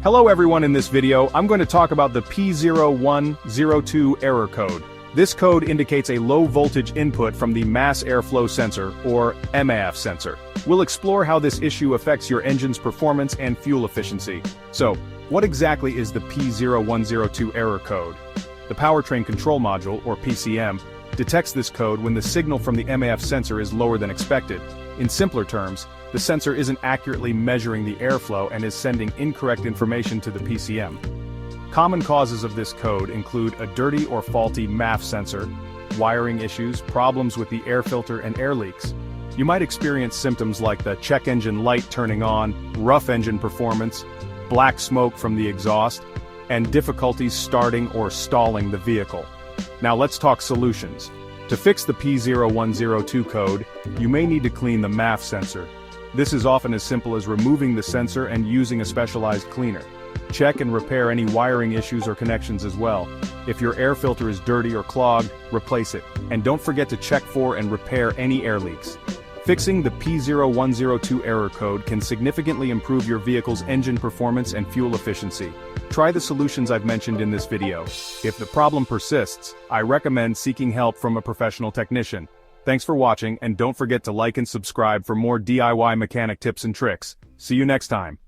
Hello everyone, in this video, I'm going to talk about the P0102 error code. This code indicates a low voltage input from the mass airflow sensor, or MAF sensor. We'll explore how this issue affects your engine's performance and fuel efficiency. So, what exactly is the P0102 error code? The Powertrain Control Module, or PCM, detects this code when the signal from the MAF sensor is lower than expected. In simpler terms, the sensor isn't accurately measuring the airflow and is sending incorrect information to the PCM. Common causes of this code include a dirty or faulty MAF sensor, wiring issues, problems with the air filter and air leaks. You might experience symptoms like the check engine light turning on, rough engine performance, black smoke from the exhaust, and difficulties starting or stalling the vehicle. Now let's talk solutions. To fix the P0102 code, you may need to clean the MAF sensor. This is often as simple as removing the sensor and using a specialized cleaner. Check and repair any wiring issues or connections as well. If your air filter is dirty or clogged, replace it. And don't forget to check for and repair any air leaks. Fixing the P0102 error code can significantly improve your vehicle's engine performance and fuel efficiency. Try the solutions I've mentioned in this video. If the problem persists, I recommend seeking help from a professional technician. Thanks for watching, and don't forget to like and subscribe for more DIY mechanic tips and tricks. See you next time.